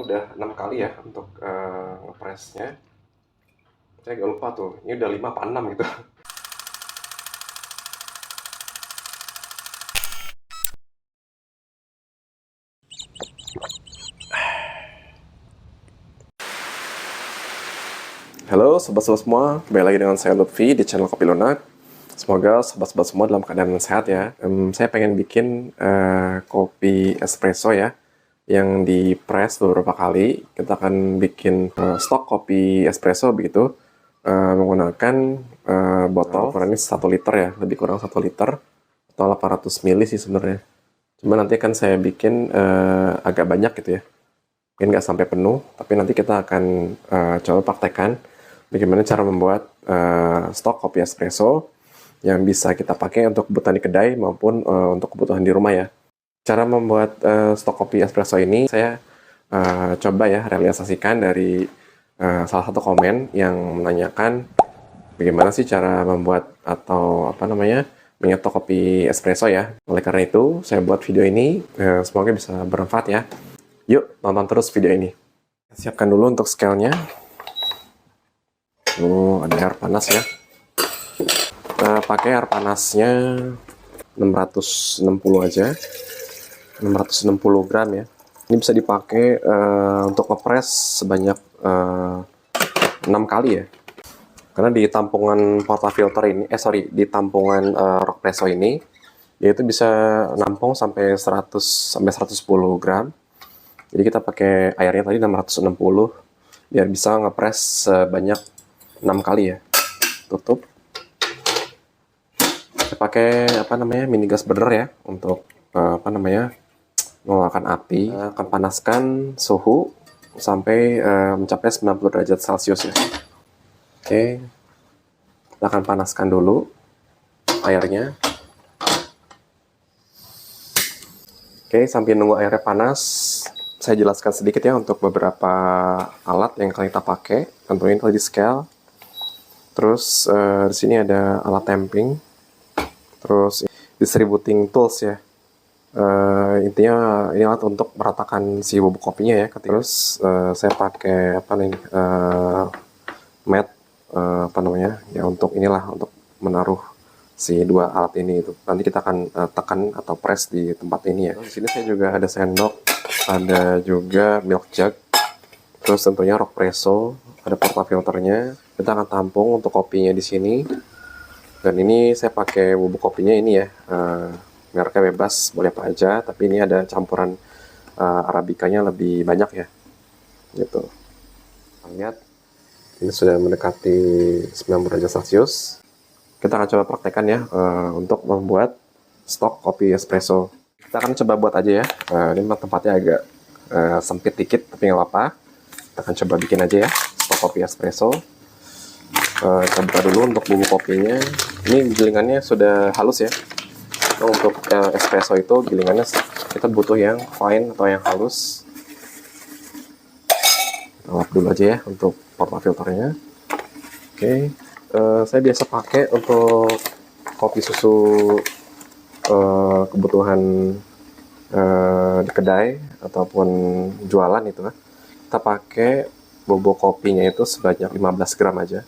udah 6 kali ya untuk ngepresnya. Saya agak lupa tuh, ini udah 5 apa 6 gitu. Halo sobat-sobat semua, kembali lagi dengan saya Lutfi di channel Kopi Lunak. Semoga sobat-sobat semua dalam keadaan sehat ya. Saya pengen bikin kopi espresso ya, yang di-press beberapa kali. Kita akan bikin stok kopi espresso begitu, menggunakan botol ukurannya 1 liter ya, lebih kurang 1 liter atau 800 ml sih sebenarnya. Cuma nanti kan saya bikin agak banyak gitu ya, mungkin nggak sampai penuh, tapi nanti kita akan coba praktekkan bagaimana cara membuat stok kopi espresso yang bisa kita pakai untuk kebutuhan di kedai maupun untuk kebutuhan di rumah ya. Cara membuat stok kopi espresso ini saya coba ya realisasikan dari salah satu komen yang menanyakan bagaimana sih cara membuat atau menyetok kopi espresso ya. Oleh karena itu saya buat video ini, semoga bisa bermanfaat ya. Yuk tonton terus video ini. Siapkan dulu untuk scale-nya. Ada air panas ya. Kita pakai air panasnya 660 aja. 660 gram ya. Ini bisa dipakai untuk ngepres sebanyak 6 kali ya. Karena di tampungan portafilter ini, di tampungan Rockpresso ini, yaitu bisa nampung sampai 100 sampai 110 gram. Jadi kita pakai airnya tadi 660 biar bisa ngepres sebanyak 6 kali ya. Tutup. Saya pakai mini gas burner ya untuk mengeluarkan api. Akan panaskan suhu sampai mencapai 90 derajat Celcius ya. Oke. Kita akan panaskan dulu airnya. Oke, sambil nunggu airnya panas, saya jelaskan sedikit ya untuk beberapa alat yang kita pakai. Tentunya tadi scale. Terus di sini ada alat tamping. Terus distributing tools ya. Intinya ini alat untuk meratakan si bubuk kopinya ya. Terus saya pakai mat ya untuk untuk menaruh si dua alat ini itu. Nanti kita akan tekan atau press di tempat ini ya. Di sini saya juga ada sendok, ada juga milk jug. Terus tentunya Rockpresso, ada portafilternya. Kita akan tampung untuk kopinya di sini. Dan ini saya pakai bubuk kopinya ini ya, mereknya bebas, boleh apa aja. Tapi ini ada campuran arabikanya lebih banyak ya, gitu. Lihat, ini sudah mendekati 90 derajat Celcius. Kita akan coba praktekkan ya untuk membuat stok kopi espresso. Kita akan coba buat aja ya. Ini tempatnya agak sempit dikit, tapi nggak apa-apa. Kita akan coba bikin aja ya stok kopi espresso. Kita buka dulu untuk bubuk kopinya. Ini gilingannya sudah halus ya. Nah, untuk espresso itu gilingannya kita butuh yang fine atau yang halus. Kita lap dulu aja ya untuk portafilternya. Oke. Saya biasa pakai untuk kopi susu kebutuhan di kedai ataupun jualan itu kan. Kita pakai bubuk kopinya itu sebanyak 15 gram aja.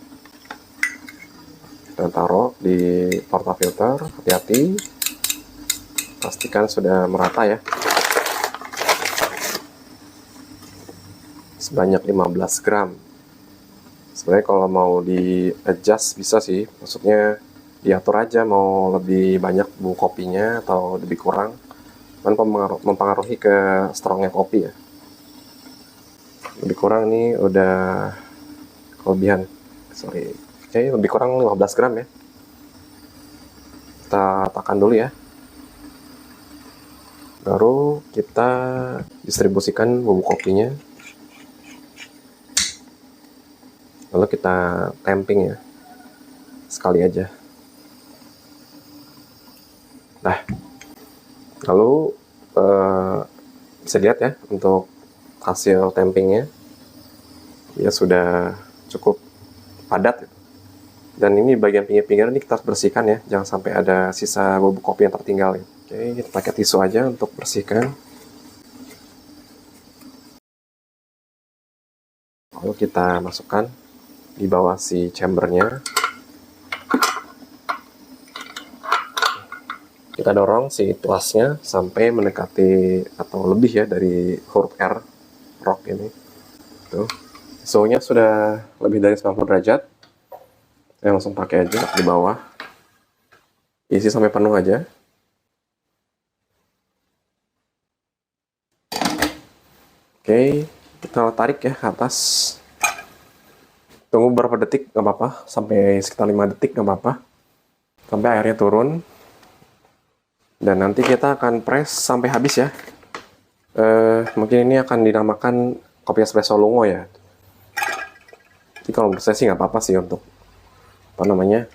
Kita taruh di portafilter, hati-hati. Pastikan sudah merata ya. Sebanyak 15 gram. Sebenarnya kalau mau di adjust bisa sih, maksudnya diatur aja mau lebih banyak bubuk kopinya atau lebih kurang. Kan mempengaruhi ke strongnya kopi ya. Lebih kurang nih udah kelebihan. Oke, lebih kurang 15 gram ya. Kita tekan dulu ya. Baru kita distribusikan bubuk kopinya. Lalu kita tamping ya. Sekali aja. Nah, lalu bisa lihat ya untuk hasil tampingnya. Ya sudah cukup padat. Dan ini bagian pinggir-pinggir ini kita harus bersihkan ya. Jangan sampai ada sisa bubuk kopi yang tertinggal ya. Oke, kita pakai tisu aja untuk bersihkan. Lalu kita masukkan di bawah si chambernya. Kita dorong si tuasnya sampai mendekati atau lebih ya dari huruf R, rock ini. Tuh. Suhunya sudah lebih dari 90 derajat. Saya langsung pakai aja di bawah. Isi sampai penuh aja. Oke, kita tarik ya ke atas. Tunggu beberapa detik nggak apa-apa, sampai sekitar 5 detik nggak apa-apa. Sampai airnya turun. Dan nanti kita akan press sampai habis ya. Mungkin ini akan dinamakan kopi espresso lungo ya. Jadi kalau menurut saya sih nggak apa-apa sih untuk apa namanya,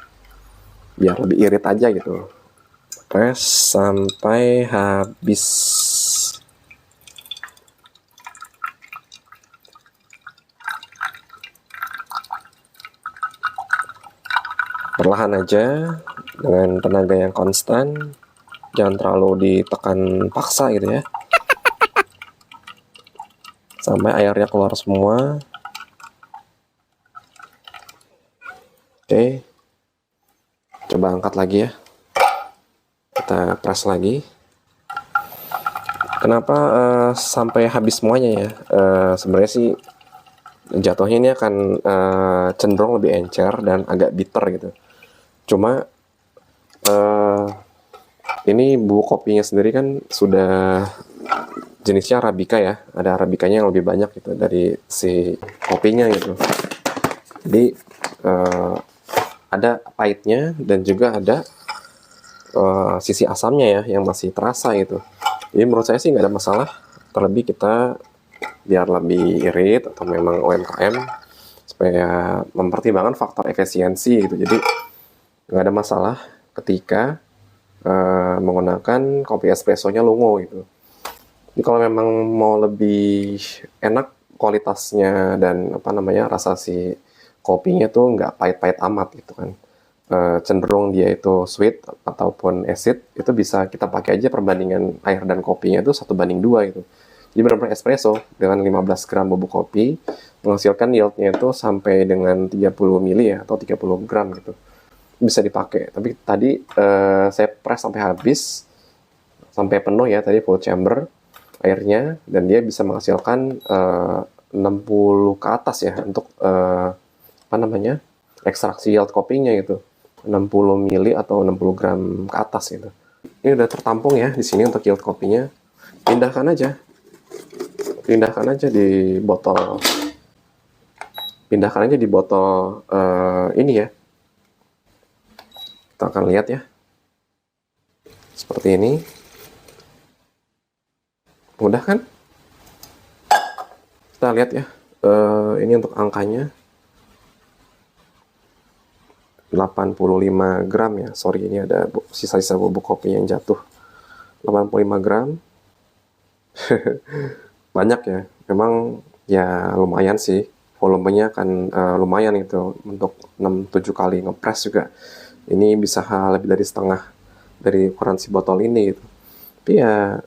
biar lebih irit aja gitu. Press sampai habis. Perlahan aja, dengan tenaga yang konstan, jangan terlalu ditekan paksa gitu ya. Sampai airnya keluar semua. Oke, coba angkat lagi ya. Kita press lagi. Kenapa sampai habis semuanya ya? Sebenarnya sih jatuhnya ini akan cenderung lebih encer dan agak bitter gitu. Cuma ini bubuk kopinya sendiri kan sudah jenisnya Arabica ya. Ada Arabicanya yang lebih banyak gitu dari si kopinya gitu. Jadi ada pahitnya dan juga ada sisi asamnya ya yang masih terasa gitu. Jadi menurut saya sih nggak ada masalah. Terlebih kita biar lebih irit atau memang UMKM supaya mempertimbangkan faktor efisiensi gitu. Jadi nggak ada masalah ketika menggunakan kopi espressonya lungo gitu. Jadi kalau memang mau lebih enak kualitasnya dan apa namanya rasa si kopinya tuh nggak pahit-pahit amat gitu kan, cenderung dia itu sweet ataupun acid, itu bisa kita pakai aja perbandingan air dan kopinya itu 1:2 gitu. Jadi benar-benar espresso dengan 15 gram bubuk kopi menghasilkan yieldnya itu sampai dengan 30 mili ya atau 30 gram gitu. Bisa dipakai. Tapi tadi saya press sampai habis, sampai penuh ya tadi full chamber airnya, dan dia bisa menghasilkan 60 ke atas ya untuk apa namanya ekstraksi yield kopinya gitu, 60 mili atau 60 gram ke atas gitu. Ini udah tertampung ya di sini untuk yield kopinya. Pindahkan aja di botol, ini ya. Kita akan lihat ya, seperti ini. Mudah kan? Kita lihat ya, ini untuk angkanya 85 gram ya. Sorry, ini ada sisa-sisa bubuk kopi yang jatuh. 85 gram. Banyak ya. Memang ya lumayan sih. Volumenya kan lumayan itu. Untuk 6-7 kali ngepres juga. Ini bisa lebih dari setengah dari ukuran si botol ini gitu. Tapi ya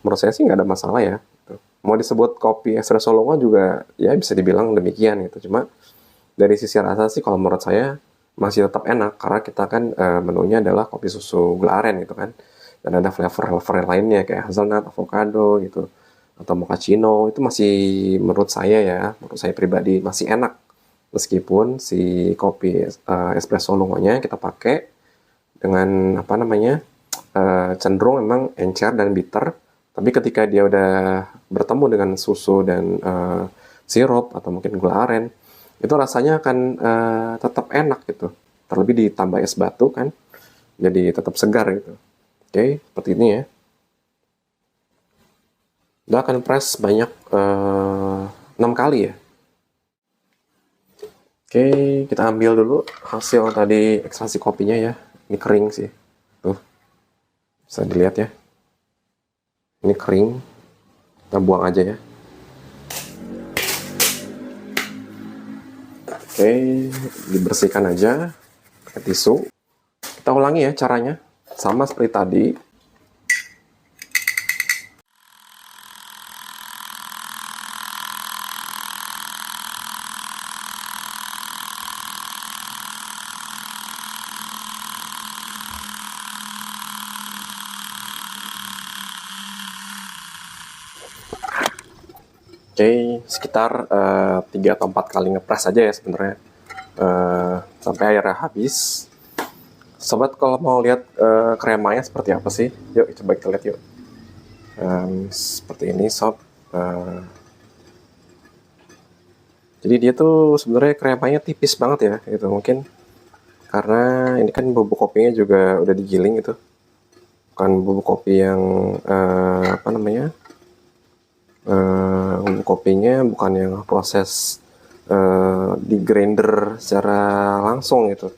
menurut saya sih nggak ada masalah ya. Mau disebut kopi espresso lungo juga ya bisa dibilang demikian gitu. Cuma dari sisi rasa sih kalau menurut saya masih tetap enak karena kita kan menunya adalah kopi susu gula aren gitu kan. Dan ada flavor lainnya kayak hazelnut, avocado gitu atau mochaccino, itu masih menurut saya pribadi masih enak. Meskipun si kopi espresso lungonya kita pakai dengan apa namanya cenderung memang encer dan bitter, tapi ketika dia udah bertemu dengan susu dan sirup atau mungkin gula aren, itu rasanya akan tetap enak gitu. Terlebih ditambah es batu kan, jadi tetap segar gitu. Oke, seperti ini ya. Udah akan press banyak 6 kali ya. Oke, kita ambil dulu hasil tadi ekstraksi kopinya ya. Ini kering sih. Tuh, bisa dilihat ya. Ini kering. Kita buang aja ya. Oke, dibersihkan aja pakai tisu. Kita ulangi ya caranya. Sama seperti tadi. Oke, sekitar 3 atau 4 kali ngepres aja ya sebenarnya, sampai airnya habis. Sobat kalau mau lihat kremanya seperti apa sih, yuk coba kita lihat yuk. Seperti ini sob. Jadi dia tuh sebenarnya kremanya tipis banget ya, gitu. Mungkin karena ini kan bubuk kopinya juga udah digiling gitu, bukan bubuk kopi yang apa namanya, bubuk kopinya bukan yang proses di grinder secara langsung gitu.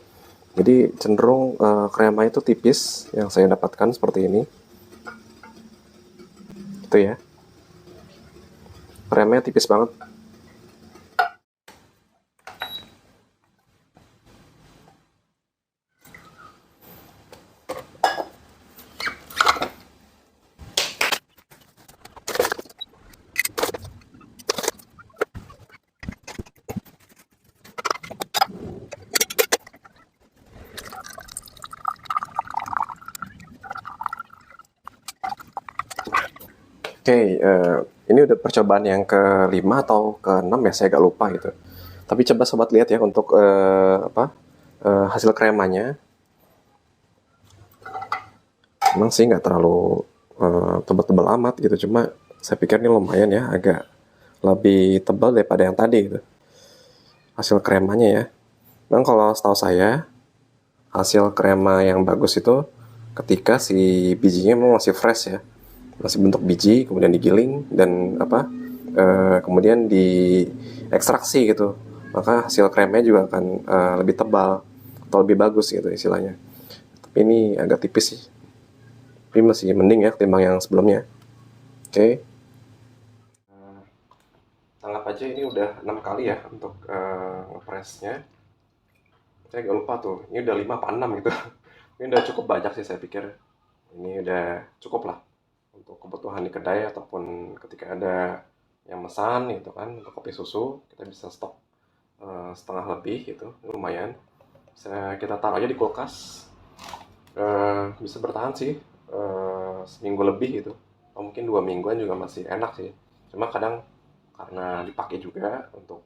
Jadi cenderung krema itu tipis yang saya dapatkan seperti ini. Itu ya. Kremanya tipis banget. Oke, ini udah percobaan yang ke-5 atau ke-6 ya, saya agak lupa gitu. Tapi coba sobat lihat ya untuk hasil kremanya. Emang sih nggak terlalu tebal-tebal amat gitu, cuma saya pikir ini lumayan ya, agak lebih tebal daripada yang tadi gitu. Hasil kremanya ya. Memang kalau setahu saya, hasil krema yang bagus itu ketika si bijinya memang masih fresh ya, masih bentuk biji, kemudian digiling dan kemudian diekstraksi gitu, maka hasil kremnya juga akan lebih tebal atau lebih bagus gitu istilahnya. Tapi ini agak tipis sih, tapi masih mending ya ketimbang yang sebelumnya. Oke. Anggap aja ini udah 6 kali ya untuk ngepresnya. Saya agak lupa tuh, ini udah 5 apa 6 gitu. Ini udah cukup banyak sih saya pikir. Ini udah cukup lah untuk kebutuhan di kedai ataupun ketika ada yang mesan gitu kan untuk kopi susu, kita bisa stok setengah lebih gitu, lumayan. Bisa kita taruh aja di kulkas, bisa bertahan sih seminggu lebih gitu, atau mungkin 2 mingguan juga masih enak sih. Cuma kadang karena dipakai juga untuk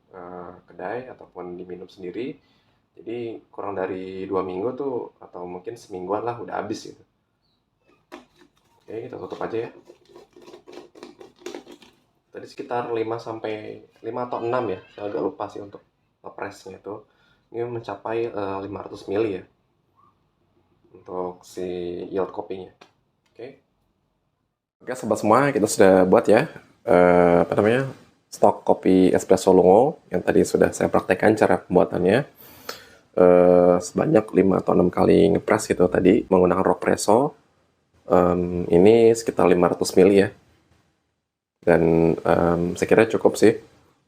kedai ataupun diminum sendiri, jadi kurang dari 2 minggu tuh atau mungkin semingguan lah udah habis gitu. Oke, kita tutup aja ya. Tadi sekitar 5 atau 6 ya, saya agak lupa sih untuk ngepresnya itu. Ini mencapai 500 ml ya untuk si yield kopinya. Oke. Oke sobat semua, kita sudah buat ya stok kopi espresso lungo yang tadi sudah saya praktekkan cara pembuatannya. Sebanyak 5 atau 6 kali ngepres gitu tadi menggunakan Rockpresso. Ini sekitar 500 ml ya, dan saya kira cukup sih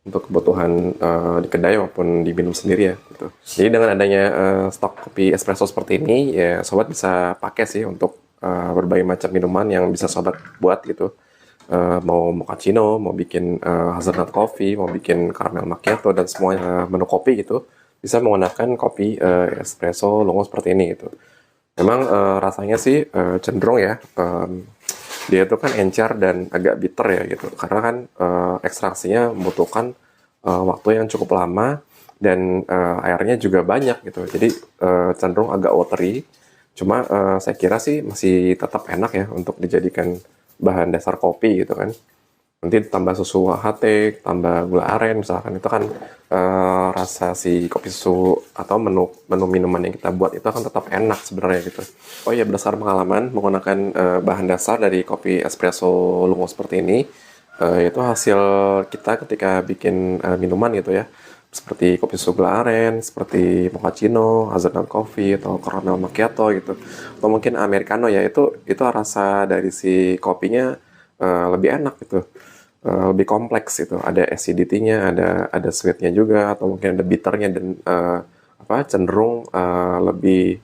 untuk kebutuhan di kedai maupun diminum sendiri ya gitu. Jadi dengan adanya stok kopi espresso seperti ini ya, sobat bisa pakai sih untuk berbagai macam minuman yang bisa sobat buat gitu. Mau mochaccino, mau bikin hazelnut coffee, mau bikin caramel macchiato dan semuanya menu kopi gitu, bisa menggunakan kopi espresso lungo seperti ini gitu. Memang rasanya sih cenderung ya, dia itu kan encer dan agak bitter ya gitu, karena kan ekstraksinya membutuhkan waktu yang cukup lama dan airnya juga banyak gitu, jadi cenderung agak watery. Cuma saya kira sih masih tetap enak ya untuk dijadikan bahan dasar kopi gitu kan. Nanti tambah susu UHT, tambah gula aren misalkan, itu kan rasa si kopi susu atau menu minuman yang kita buat itu akan tetap enak sebenarnya gitu. Oh iya, berdasarkan pengalaman menggunakan bahan dasar dari kopi espresso lungo seperti ini, itu hasil kita ketika bikin minuman gitu ya, seperti kopi susu gula aren, seperti mochaccino, hazelnut coffee atau caramel macchiato gitu, atau mungkin americano ya, itu rasa dari si kopinya lebih enak gitu. Lebih kompleks itu, ada acidity-nya, ada sweet-nya juga, atau mungkin ada bitter-nya, dan cenderung lebih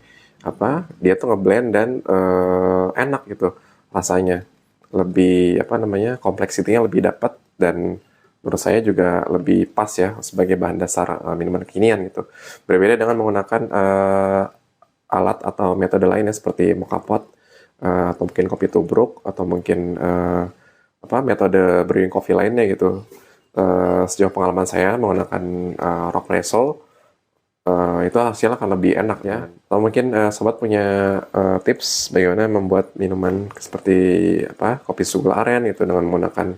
dia tuh ngeblend dan enak gitu rasanya, lebih kompleksitinya lebih dapat, dan menurut saya juga lebih pas ya sebagai bahan dasar minuman kekinian gitu. Berbeda dengan menggunakan alat atau metode lainnya seperti mocha pot, atau mungkin kopi tubruk, atau mungkin metode brewing coffee lainnya gitu. sejauh pengalaman saya menggunakan rock presso, itu hasilnya akan lebih enak ya. Atau mungkin sobat punya tips bagaimana membuat minuman seperti kopi sugar aren itu dengan menggunakan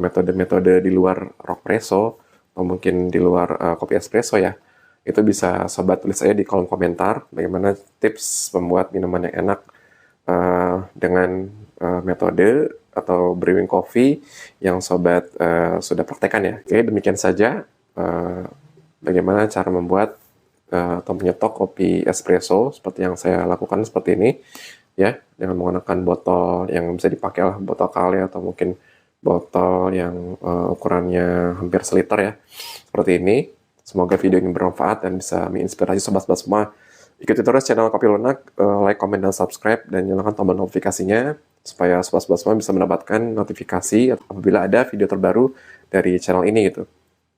metode-metode di luar rock presso atau mungkin di luar kopi espresso ya. Itu bisa sobat tulis aja di kolom komentar bagaimana tips membuat minuman yang enak dengan metode atau brewing coffee yang sobat sudah praktekkan ya. Oke, demikian saja bagaimana cara membuat atau menyetok kopi espresso seperti yang saya lakukan seperti ini ya, dengan menggunakan botol yang bisa dipakai lah, botol kali atau mungkin botol yang ukurannya hampir seliter ya, seperti ini. Semoga video ini bermanfaat dan bisa menginspirasi sobat-sobat semua. Ikuti terus channel Kopi Lunak, like, komen, dan subscribe, dan nyalakan tombol notifikasinya supaya sobat-sobat semua bisa mendapatkan notifikasi apabila ada video terbaru dari channel ini gitu.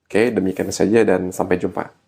Oke, demikian saja dan sampai jumpa.